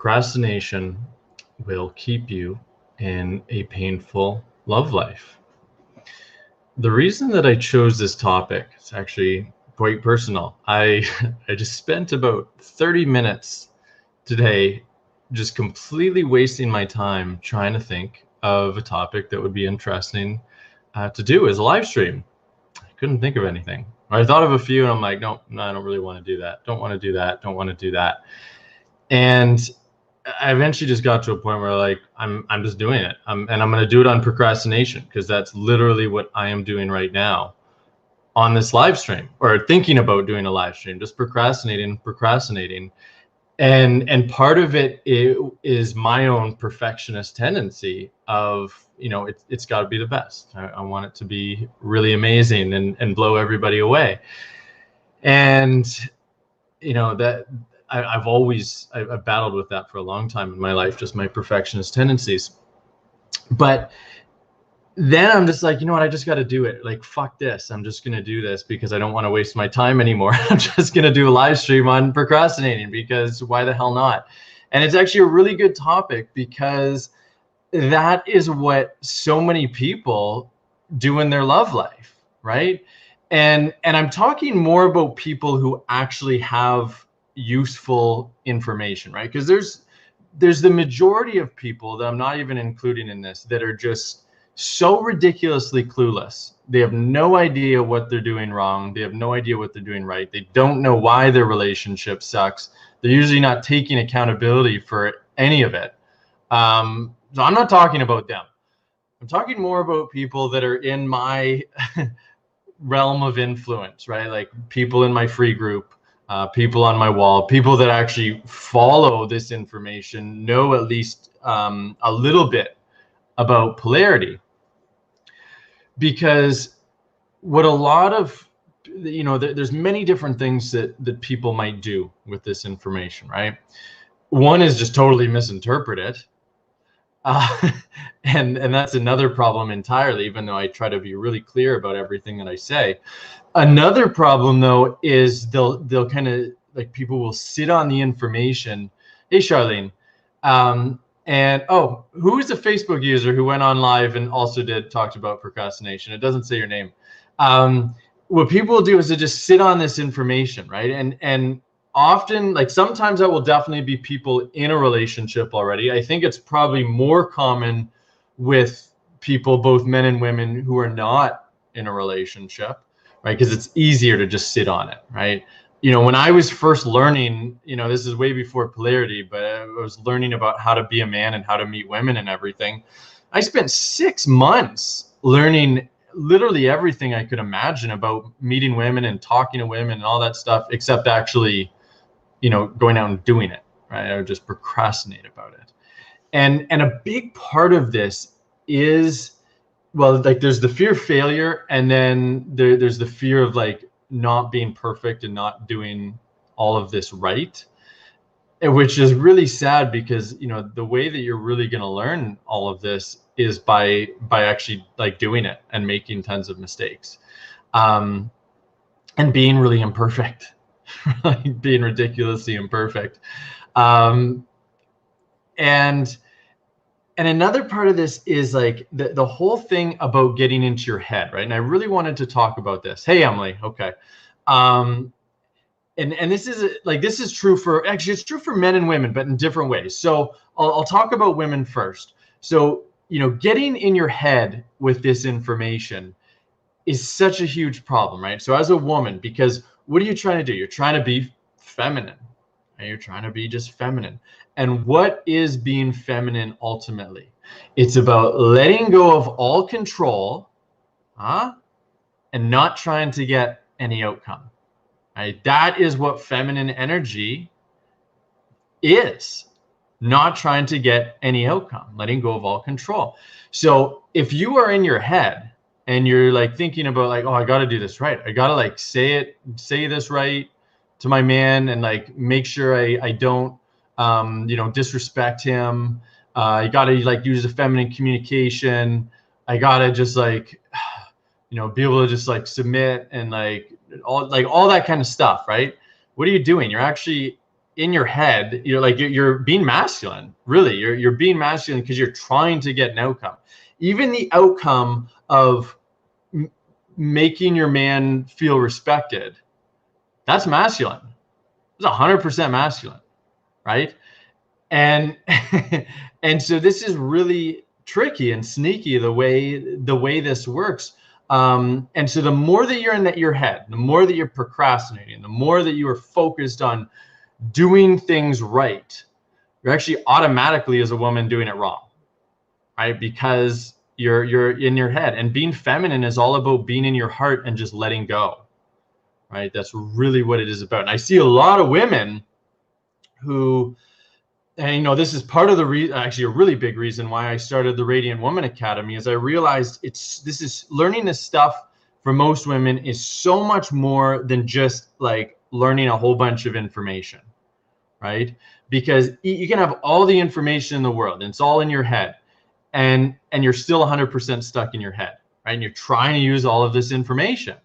procrastination will keep you in a painful love life. The reason that I chose this topic is actually quite personal. I just spent about 30 minutes today just completely wasting my time trying to think of a topic that would be interesting to do as a live stream. I couldn't think of anything. I thought of a few and I'm like, no, I don't really want to do that. Don't want to do that. Don't want to do that. And I eventually just got to a point where like I'm just doing it, and I'm going to do it on procrastination, because that's literally what I am doing right now on this live stream, or thinking about doing a live stream, just procrastinating. And part of it is my own perfectionist tendency of, it's got to be the best. I want it to be really amazing and blow everybody away. And that I've battled with that for a long time in my life, just my perfectionist tendencies. But then I'm just like, you know what, I just got to do it. Like, fuck this. I'm just going to do this because I don't want to waste my time anymore. I'm just going to do a live stream on procrastinating, because why the hell not? And it's actually a really good topic, because that is what so many people do in their love life, right? And I'm talking more about people who actually have useful information, right? Because there's the majority of people that I'm not even including in this that are just so ridiculously clueless. They have no idea what they're doing wrong. They have no idea what they're doing right. They don't know why their relationship sucks. They're usually not taking accountability for any of it. So I'm not talking about them. I'm talking more about people that are in my realm of influence, right? Like people in my free group, people on my wall, people that actually follow this information, know at least a little bit about polarity. Because what a lot of, there's many different things that people might do with this information, right? One is just totally misinterpret it. And that's another problem entirely, even though I try to be really clear about everything that I say. Another problem, though, is they'll kind of, like, people will sit on the information. Hey, Charlene. And who is a Facebook user who went on live and also talked about procrastination? It doesn't say your name. What people do is they just sit on this information, right? And often, like, sometimes that will definitely be people in a relationship already. I think it's probably more common with people, both men and women, who are not in a relationship, right? Because it's easier to just sit on it, right? When I was first learning, this is way before polarity, but I was learning about how to be a man and how to meet women and everything. I spent 6 months learning literally everything I could imagine about meeting women and talking to women and all that stuff, except actually, going out and doing it, right? I would just procrastinate about it. And a big part of this is, well, like, there's the fear of failure, and then there's the fear of, like, not being perfect and not doing all of this right, which is really sad, because the way that you're really going to learn all of this is by actually, like, doing it and making tons of mistakes, and being really imperfect, like being ridiculously imperfect. And another part of this is, like, the whole thing about getting into your head, right? And I really wanted to talk about this. Hey, Emily. Okay. And this is true for, actually, it's true for men and women, but in different ways. So I'll talk about women first. So, getting in your head with this information is such a huge problem, right? So as a woman, because what are you trying to do? You're trying to be feminine, and you're trying to be just feminine. And what is being feminine ultimately? It's about letting go of all control, and not trying to get any outcome. Right? That is what feminine energy is. Not trying to get any outcome, letting go of all control. So if you are in your head and you're, like, thinking about, like, oh, I got to do this right. I got to, like, say this right to my man, and, like, make sure I don't, disrespect him. I got to, like, use the feminine communication. I got to just, like, be able to just, like, submit and, like, all that kind of stuff, right? What are you doing? You're actually in your head, you're like, you're being masculine. Really, you're being masculine because you're trying to get an outcome. Even the outcome of making your man feel respected, that's masculine. It's 100% masculine, right? And and so this is really tricky and sneaky the way this works. And so the more that you're in your head, the more that you're procrastinating, the more that you are focused on doing things right, you're actually automatically as a woman doing it wrong, right? Because you're in your head. And being feminine is all about being in your heart and just letting go, right? That's really what it is about. And I see a lot of women who, and you know, this is part of the reason, actually a really big reason why I started the Radiant Woman Academy, is I realized this is learning this stuff for most women is so much more than just like learning a whole bunch of information, right? Because you can have all the information in the world and it's all in your head, and you're still 100% stuck in your head, right? And you're trying to use all of this information,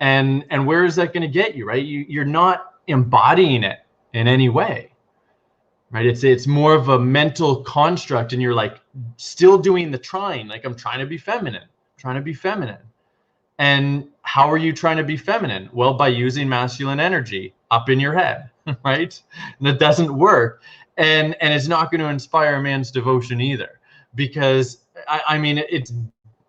and where is that going to get you, right? You're not embodying it in any way, right? It's more of a mental construct, and you're like still doing the trying, like I'm trying to be feminine, trying to be feminine. And how are you trying to be feminine? Well, by using masculine energy up in your head, right? And that doesn't work. And it's not going to inspire a man's devotion either, because I mean,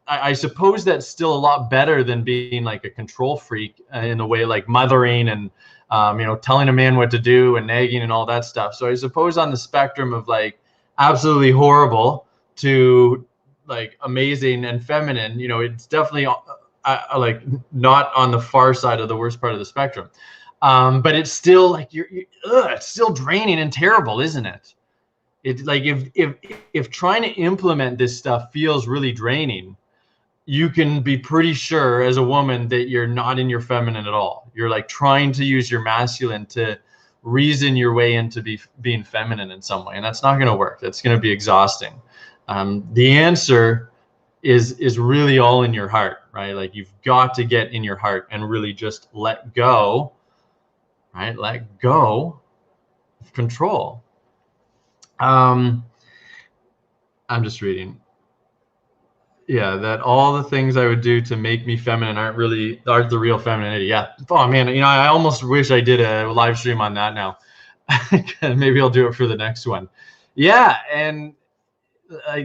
I suppose that's still a lot better than being like a control freak in the way like mothering and, you know, telling a man what to do and nagging and all that stuff. So I suppose on the spectrum of like absolutely horrible to like amazing and feminine, you know, it's definitely like not on the far side of the worst part of the spectrum. But it's still like it's still draining and terrible, isn't it? It's like if trying to implement this stuff feels really draining, you can be pretty sure as a woman that you're not in your feminine at all. You're like trying to use your masculine to reason your way into being feminine in some way, and that's not going to work. That's going to be exhausting. The answer is really all in your heart, right? Like you've got to get in your heart and really just let go, right? Let go of control. I'm just reading. Yeah, that all the things I would do to make me feminine aren't the real femininity. Yeah. Oh man, you know, I almost wish I did a live stream on that now. Maybe I'll do it for the next one. Yeah, and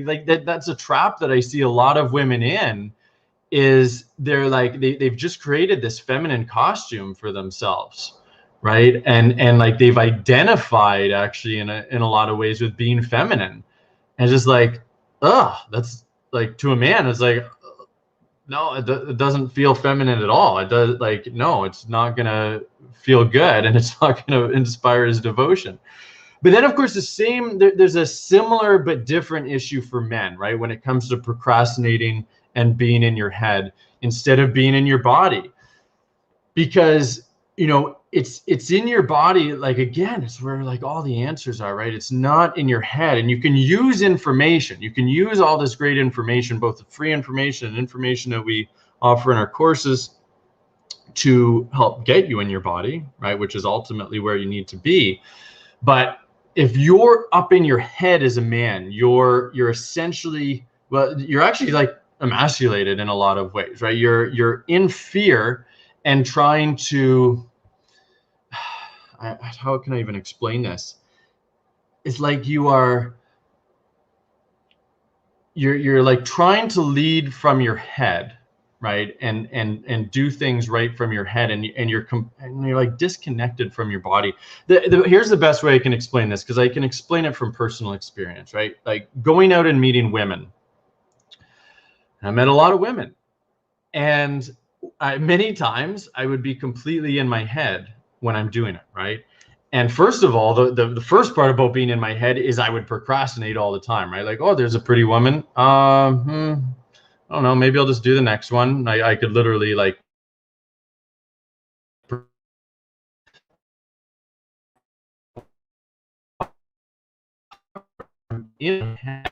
like that's a trap that I see a lot of women in, is they're like they've just created this feminine costume for themselves, right? And like they've identified actually in a lot of ways with being feminine, and just like, that's like, to a man it's like, no, it doesn't feel feminine at all. It does, like, no, it's not gonna feel good, and it's not gonna inspire his devotion. But then of course there's a similar but different issue for men, right? When it comes to procrastinating and being in your head instead of being in your body, because you know it's in your body. Like, again, it's where like all the answers are, right? It's not in your head. And you can use information, you can use all this great information, both the free information and information that we offer in our courses, to help get you in your body, right? Which is ultimately where you need to be. But if you're up in your head as a man, you're essentially, well, you're actually like emasculated in a lot of ways, right? You're in fear and trying to, how can I even explain this? It's like you're like trying to lead from your head, right? And do things right from your head, and you're like disconnected from your body. Here's the best way I can explain this, because I can explain it from personal experience, right? Like going out and meeting women. I met a lot of women, and many times I would be completely in my head when I'm doing it, right? And first of all, the first part about being in my head is I would procrastinate all the time, right? Like, oh, there's a pretty woman. I don't know, maybe I'll just do the next one. I could literally like in head.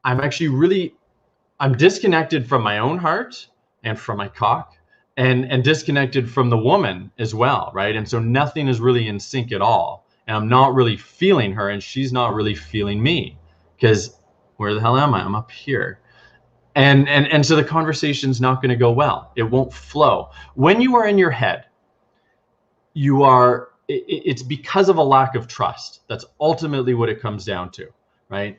I'm disconnected from my own heart and from my cock, and disconnected from the woman as well, right? And so nothing is really in sync at all. and I'm not really feeling her, and she's not really feeling me, because where the hell am I? I'm up here. And so the conversation's not going to go well. It won't flow. When you are in your head, it's because of a lack of trust. That's ultimately what it comes down to, right?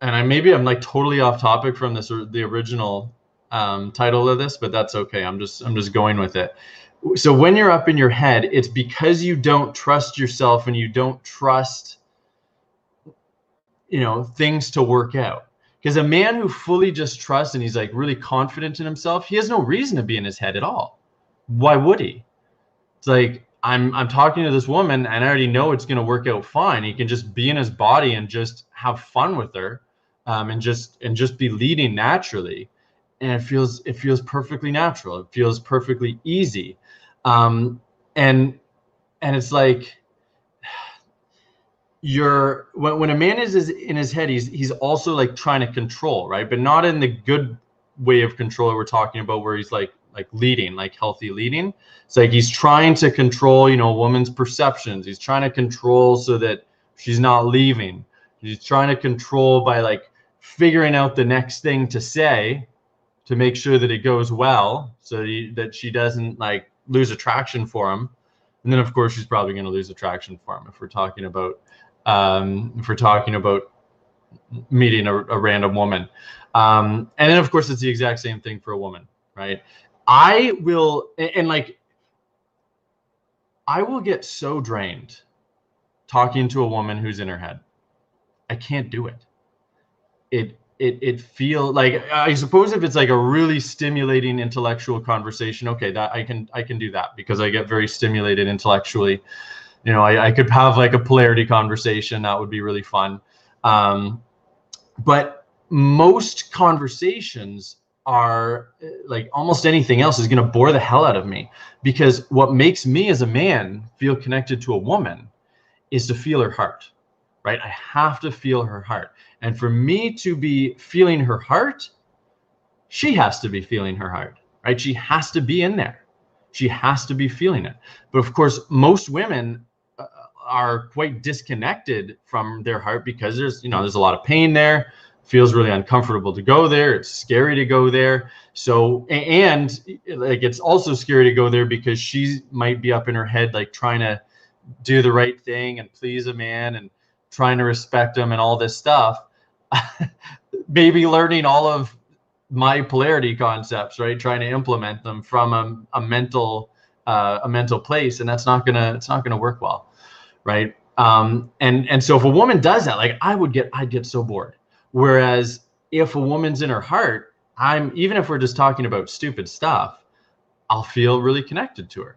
And maybe I'm like totally off topic from this, or the original title of this, but that's okay. I'm just going with it. So when you're up in your head, it's because you don't trust yourself, and you don't trust, things to work out. Because a man who fully just trusts, and he's like really confident in himself, he has no reason to be in his head at all. Why would he? It's like, I'm talking to this woman, and I already know it's going to work out fine. He can just be in his body and just have fun with her, and just be leading naturally, and it feels perfectly natural. It feels perfectly easy, and it's like, when a man is in his head, he's also like trying to control, right? But not in the good way of control we're talking about, where he's like leading, like healthy leading. It's like he's trying to control, a woman's perceptions. He's trying to control so that she's not leaving. He's trying to control by like figuring out the next thing to say to make sure that it goes well, so that she doesn't like lose attraction for him. And then of course she's probably going to lose attraction for him if we're talking about meeting a random woman. And then of course it's the exact same thing for a woman, right? I will get so drained talking to a woman who's in her head. I can't do it. It feels like, I suppose if it's like a really stimulating intellectual conversation, okay, that I can do that, because I get very stimulated intellectually. I could have like a polarity conversation. That would be really fun. But most conversations are like, almost anything else is going to bore the hell out of me, because what makes me as a man feel connected to a woman is to feel her heart, right? I have to feel her heart. And for me to be feeling her heart, she has to be feeling her heart, right? She has to be in there. She has to be feeling it. But of course, most women are quite disconnected from their heart, because there's a lot of pain there. Feels really uncomfortable to go there. It's scary to go there. So, and like, it's also scary to go there because she might be up in her head, like trying to do the right thing and please a man and trying to respect him and all this stuff. Maybe learning all of my polarity concepts, right? Trying to implement them from a mental place, and it's not gonna work well, right? And so if a woman does that, like, I'd get so bored. Whereas if a woman's in her heart, even if we're just talking about stupid stuff, I'll feel really connected to her,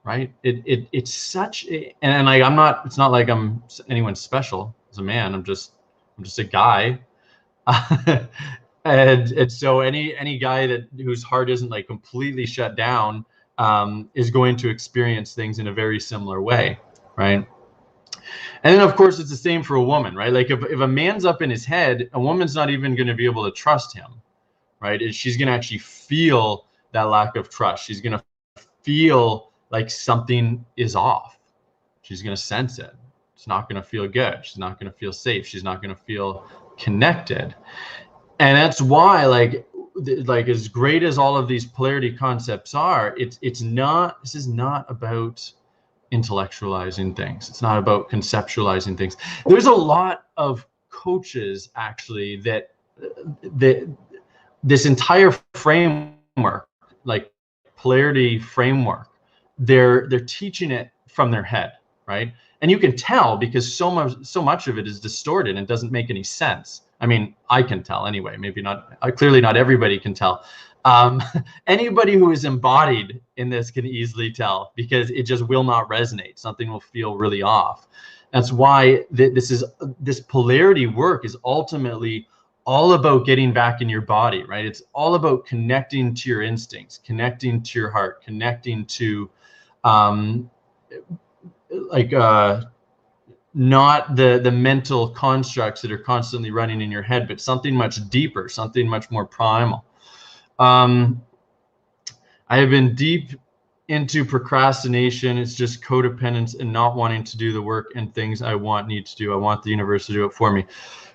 right? It's such and like, it's not like I'm anyone special as a man. I'm just a guy. And so any guy whose heart isn't like completely shut down is going to experience things in a very similar way, right? And then of course it's the same for a woman, right? Like if a man's up in his head, a woman's not even going to be able to trust him, right? She's going to actually feel that lack of trust. She's going to feel like something is off. She's going to sense it. It's not going to feel good. She's not going to feel safe. She's not going to feel connected. And that's why, like as great as all of these polarity concepts are, this is not about intellectualizing things. It's not about conceptualizing things. There's a lot of coaches actually that this entire framework, like polarity framework, they're teaching it from their head, right? And you can tell, because so much of it is distorted and doesn't make any sense. I mean, I can tell anyway. Maybe not. Clearly, not everybody can tell. Anybody who is embodied in this can easily tell, because it just will not resonate. Something will feel really off. That's why this polarity work is ultimately all about getting back in your body, right? It's all about connecting to your instincts, connecting to your heart, connecting to not the mental constructs that are constantly running in your head, but something much deeper, something much more primal. I have been deep into procrastination. It's just codependence and not wanting to do the work and things I need to do. I want the universe to do it for me.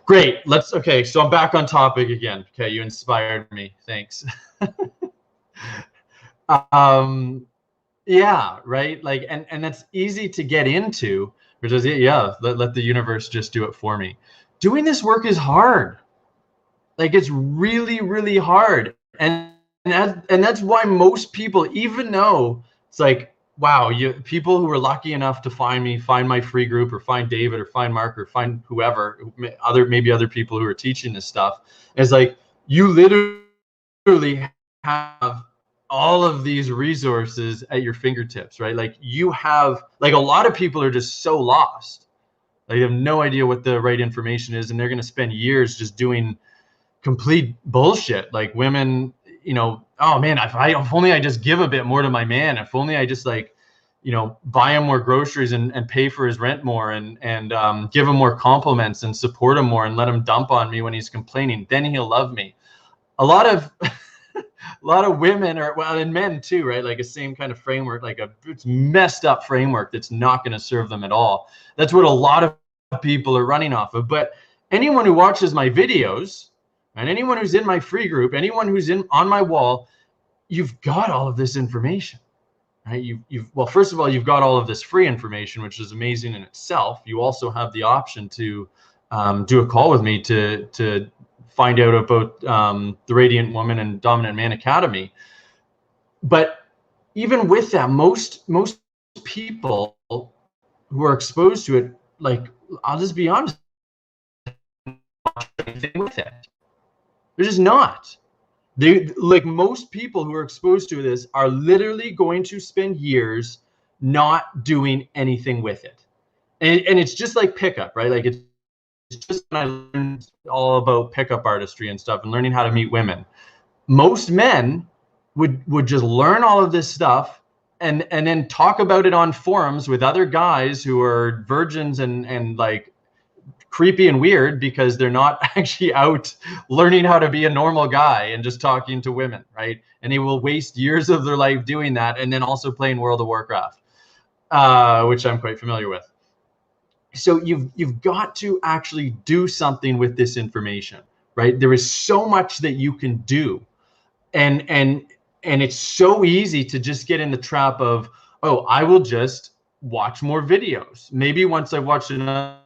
Great. Okay. So I'm back on topic again. Okay. You inspired me. Thanks. Yeah. Right. Like, and that's easy to get into, which is, yeah, let the universe just do it for me. Doing this work is hard. Like, it's really, really hard. And that's why most people, even though it's like, wow, people who are lucky enough to find me, find my free group, or find David, or find Mark, or find whoever, maybe other people who are teaching this stuff, it's like, you literally have all of these resources at your fingertips, right? Like, you have, like, a lot of people are just so lost. Like, they have no idea what the right information is, and they're going to spend years just doing complete bullshit. Like, women, oh man, if only I just give a bit more to my man, if only I just, like, buy him more groceries and pay for his rent more, and give him more compliments and support him more and let him dump on me when he's complaining, then he'll love me. A lot of women and men too, right? Like, a same kind of framework, like it's messed up framework that's not going to serve them at all. That's what a lot of people are running off of. But anyone who watches my videos, and anyone who's in my free group, anyone who's on my wall, you've got all of this information, right? Well, first of all, you've got all of this free information, which is amazing in itself. You also have the option to do a call with me to find out about the Radiant Woman and Dominant Man Academy. But even with that, most people who are exposed to it, like, I'll just be honest, with it. They're just not. Like, most people who are exposed to this are literally going to spend years not doing anything with it. And it's just like pickup, right? Like, it's just when I learned all about pickup artistry and stuff and learning how to meet women. Most men would just learn all of this stuff and then talk about it on forums with other guys who are virgins and like creepy and weird, because they're not actually out learning how to be a normal guy and just talking to women, right? And they will waste years of their life doing that, and then also playing World of Warcraft, which I'm quite familiar with. So you've got to actually do something with this information, right? There is so much that you can do, and it's so easy to just get in the trap of, oh, I will just watch more videos. Maybe once I've watched another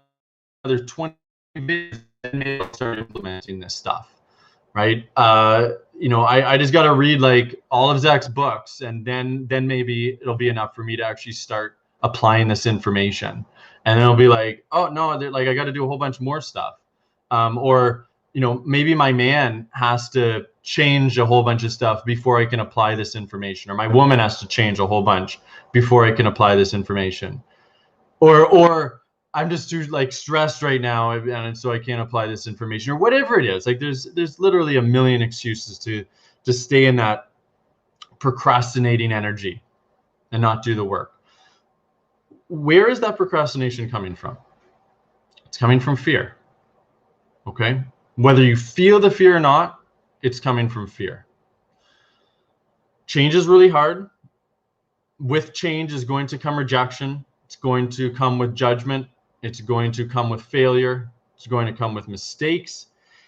20 videos, then maybe I'll start implementing this stuff, right? I just got to read like all of Zach's books, and then maybe it'll be enough for me to actually start applying this information. And then it'll be like, oh no, like, I got to do a whole bunch more stuff. Or maybe my man has to change a whole bunch of stuff before I can apply this information, or my woman has to change a whole bunch before I can apply this information, or I'm just too, like, stressed right now, and so I can't apply this information, or whatever it is. Like, there's literally a million excuses to stay in that procrastinating energy and not do the work. Where is that procrastination coming from? It's coming from fear. Okay? Whether you feel the fear or not, it's coming from fear. Change is really hard. With change is going to come rejection. It's going to come with judgment. It's going to come with failure. It's going to come with mistakes.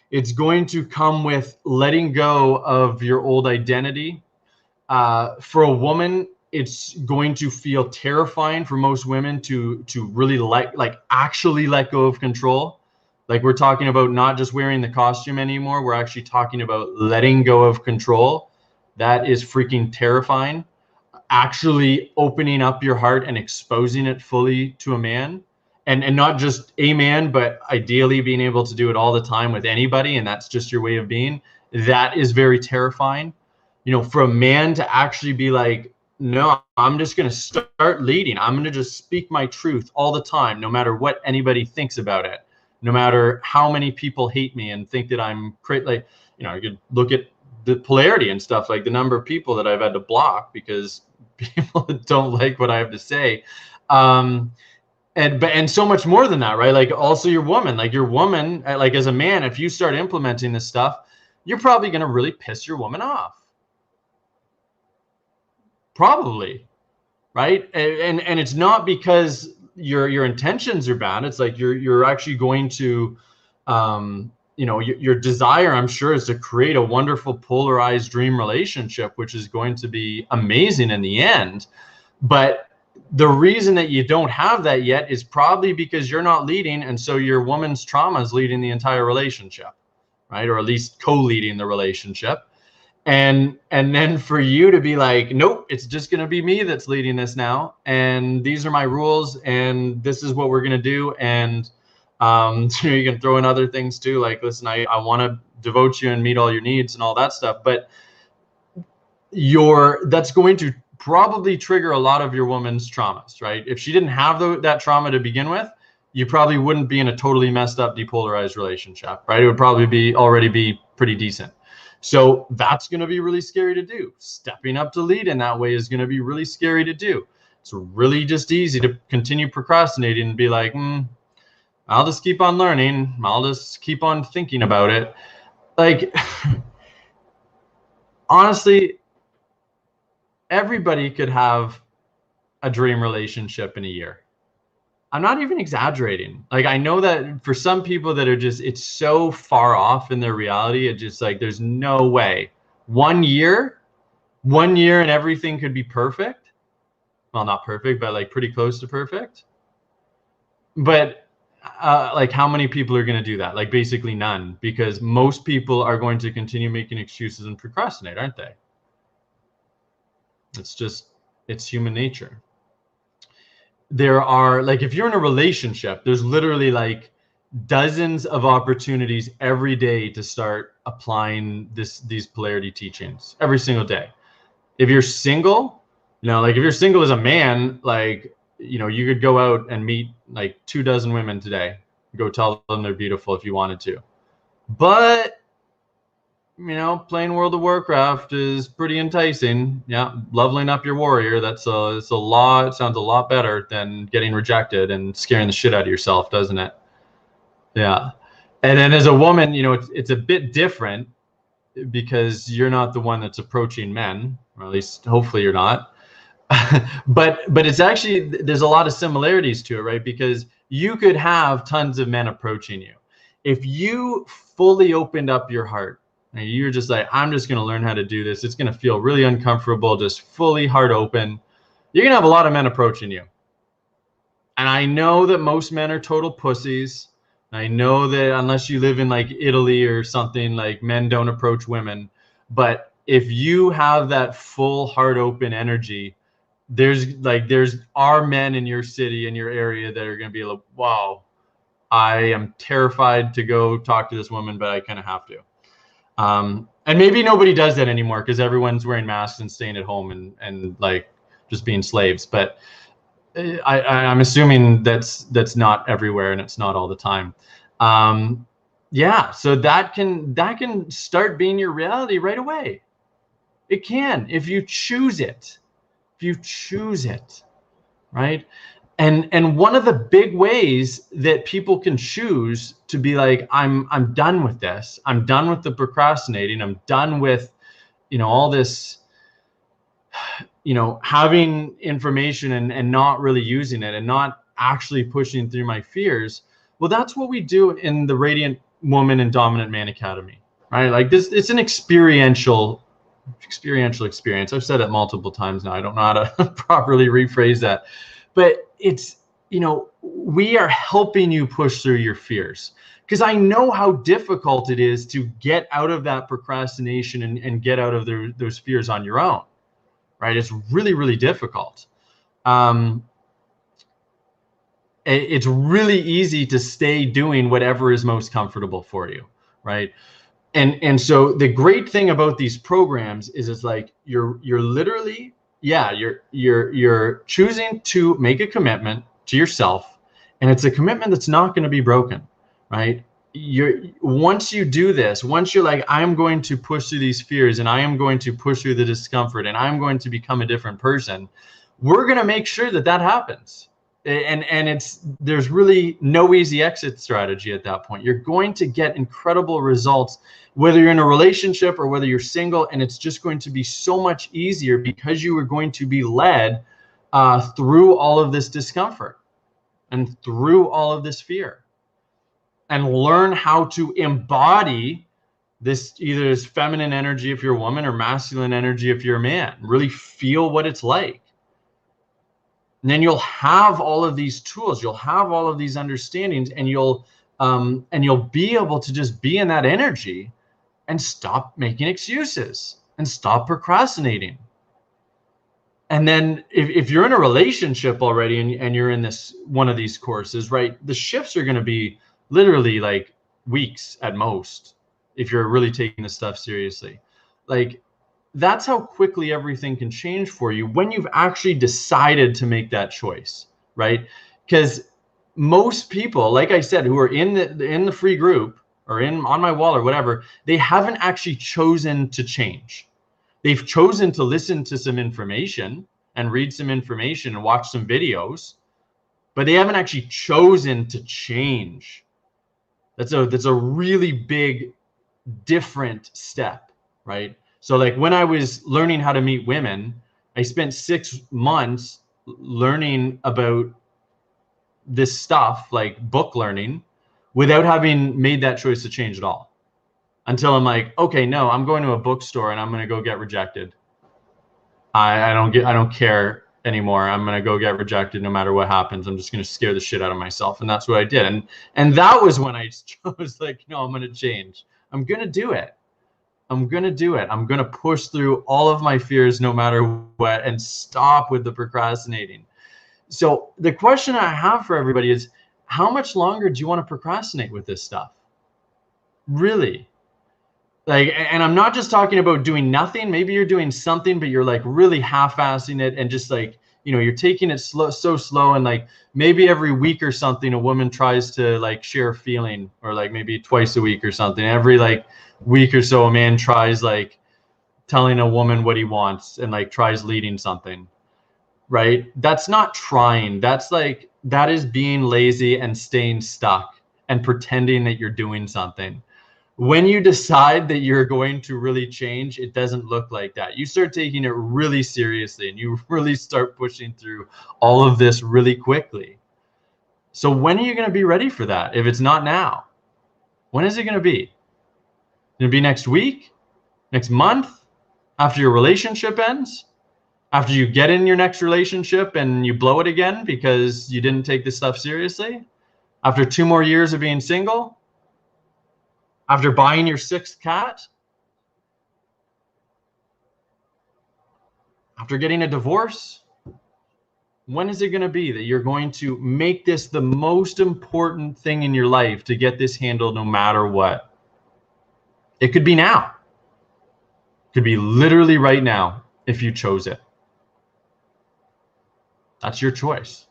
It's going to come with letting go of your old identity. For a woman, it's going to feel terrifying for most women to really actually let go of control. Like, we're talking about not just wearing the costume anymore. We're actually talking about letting go of control. That is freaking terrifying. Actually opening up your heart and exposing it fully to a man, and not just a man, but ideally being able to do it all the time with anybody, and that's just your way of being. That is very terrifying. For a man to actually be like, no, I'm just going to start leading. I'm going to just speak my truth all the time, no matter what anybody thinks about it, no matter how many people hate me and think that I'm like, you could look at the polarity and stuff, like the number of people that I've had to block because people don't like what I have to say. And so much more than that, right? Like, also your woman, like as a man, if you start implementing this stuff, you're probably going to really piss your woman off. Probably. right? And it's not because your intentions are bad. It's like you're actually going to, you know, your desire, I'm sure, is to create a wonderful polarized dream relationship, which is going to be amazing in the end. But the reason that you don't have that yet is probably because you're not leading, and so your woman's trauma is leading the entire relationship, right? Or at least co-leading the relationship. And then for you to be like, nope, it's just going to be me that's leading this now, and these are my rules, and this is what we're going to do. And you can throw in other things too, like, listen, I want to devote you and meet all your needs and all that stuff, but that's going to probably trigger a lot of your woman's traumas, right? If she didn't have that trauma to begin with, you probably wouldn't be in a totally messed up, depolarized relationship, right? It would probably already be pretty decent. So that's going to be really scary to do. Stepping up to lead in that way is going to be really scary to do. It's really just easy to continue procrastinating and be like, I'll just keep on learning. I'll just keep on thinking about it. Like, honestly, everybody could have a dream relationship in a year. I'm not even exaggerating. Like, I know that for some people that are just, it's so far off in their reality. It's just like, there's no way. 1 year and everything could be perfect. Well, not perfect, but like pretty close to perfect. But like, how many people are going to do that? Like, basically none, because most people are going to continue making excuses and procrastinate, aren't they? It's human nature. There are, like, if you're in a relationship, there's literally like dozens of opportunities every day to start applying these polarity teachings every single day. If you're single, like, if you're single as a man, like, you could go out and meet like 24 women today, go tell them they're beautiful if you wanted to. But playing World of Warcraft is pretty enticing. Yeah, leveling up your warrior, it's a lot. It sounds a lot better than getting rejected and scaring the shit out of yourself, doesn't it? Yeah. And then as a woman, it's a bit different, because you're not the one that's approaching men, or at least hopefully you're not. but it's actually, there's a lot of similarities to it, right? Because you could have tons of men approaching you. If you fully opened up your heart, and you're just like, I'm just going to learn how to do this, it's going to feel really uncomfortable, just fully heart open, you're going to have a lot of men approaching you. And I know that most men are total pussies. I know that unless you live in like Italy or something, like, men don't approach women. But if you have that full heart open energy, there's are men in your city, in your area, that are going to be like, wow, I am terrified to go talk to this woman, but I kind of have to. And maybe nobody does that anymore, because everyone's wearing masks and staying at home and like just being slaves. But I'm assuming that's not everywhere, and it's not all the time. Yeah, so that can start being your reality right away. It can, if you choose it. If you choose it, right? And one of the big ways that people can choose to be like, I'm done with this. I'm done with the procrastinating. I'm done with, all this, having information and not really using it, and not actually pushing through my fears. Well, that's what we do in the Radiant Woman and Dominant Man Academy, right? Like this, it's an experiential experience. I've said it multiple times now. I don't know how to properly rephrase that. But it's, we are helping you push through your fears, because I know how difficult it is to get out of that procrastination and get out of those fears on your own, right? It's really, really difficult. It's really easy to stay doing whatever is most comfortable for you, right? And so the great thing about these programs is it's like you're literally, yeah, you're choosing to make a commitment to yourself, and it's a commitment that's not going to be broken, right? Once you do this, once you're like, I'm going to push through these fears, and I am going to push through the discomfort, and I'm going to become a different person, we're going to make sure that happens. And there's really no easy exit strategy at that point. You're going to get incredible results, whether you're in a relationship or whether you're single, and it's just going to be so much easier, because you are going to be led through all of this discomfort and through all of this fear, and learn how to embody this, either this feminine energy if you're a woman or masculine energy if you're a man. Really feel what it's like. And then you'll have all of these tools, you'll have all of these understandings, and you'll be able to just be in that energy and stop making excuses and stop procrastinating. And then if you're in a relationship already and you're in this one of these courses, right, the shifts are going to be literally like weeks at most if you're really taking this stuff seriously. Like, that's how quickly everything can change for you when you've actually decided to make that choice, right? Because most people, like I said, who are in the free group or on my wall or whatever, they haven't actually chosen to change. They've chosen to listen to some information and read some information and watch some videos, but they haven't actually chosen to change. That's a really big, different step, right? So like when I was learning how to meet women, I spent 6 months learning about this stuff, like book learning, without having made that choice to change at all. Until I'm like, okay, no, I'm going to a bookstore and I'm going to go get rejected. I don't care anymore. I'm going to go get rejected no matter what happens. I'm just going to scare the shit out of myself. And that's what I did. And that was when I chose, like, no, I'm going to change. I'm going to do it. I'm going to do it. I'm going to push through all of my fears no matter what and stop with the procrastinating. So the question I have for everybody is, how much longer do you want to procrastinate with this stuff? Really? Like, and I'm not just talking about doing nothing. Maybe you're doing something, but you're like really half-assing it and just like, you know, you're taking it slow, so slow. And like maybe every week or something, a woman tries to like share a feeling, or like maybe twice a week or something. Every like week or so, a man tries like telling a woman what he wants and like tries leading something, right? That's not trying. That's like, that is being lazy and staying stuck and pretending that you're doing something. When you decide that you're going to really change, it doesn't look like that. You start taking it really seriously and you really start pushing through all of this really quickly. So when are you going to be ready for that? If it's not now, when is it going to be? Going to be next week? Next month? After your relationship ends? After you get in your next relationship and you blow it again because you didn't take this stuff seriously? After 2 more years of being single? After buying your 6th cat? After getting a divorce? When is it going to be that you're going to make this the most important thing in your life to get this handled no matter what? It could be now. It could be literally right now if you chose it. That's your choice.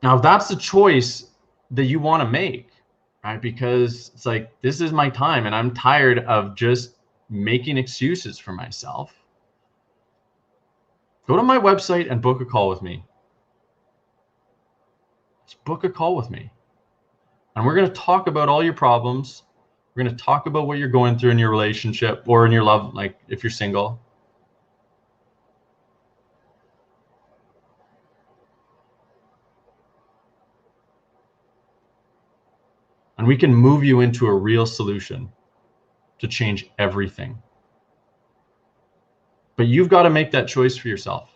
Now, if that's the choice that you want to make, right? Because it's like, this is my time and I'm tired of just making excuses for myself. Go to my website and book a call with me. Just book a call with me. And we're going to talk about all your problems. We're going to talk about what you're going through in your relationship or in your love, like if you're single. And we can move you into a real solution to change everything. But you've got to make that choice for yourself.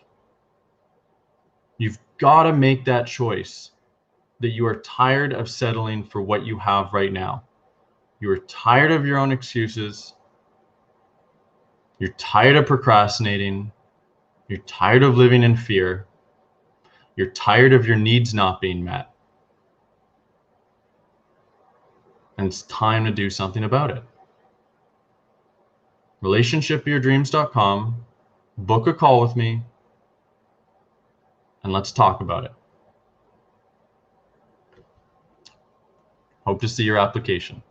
You've got to make that choice that you are tired of settling for what you have right now. You are tired of your own excuses. You're tired of procrastinating. You're tired of living in fear. You're tired of your needs not being met. And it's time to do something about it. relationshipofyourdreams.com. Book a call with me and let's talk about it. Hope to see your application.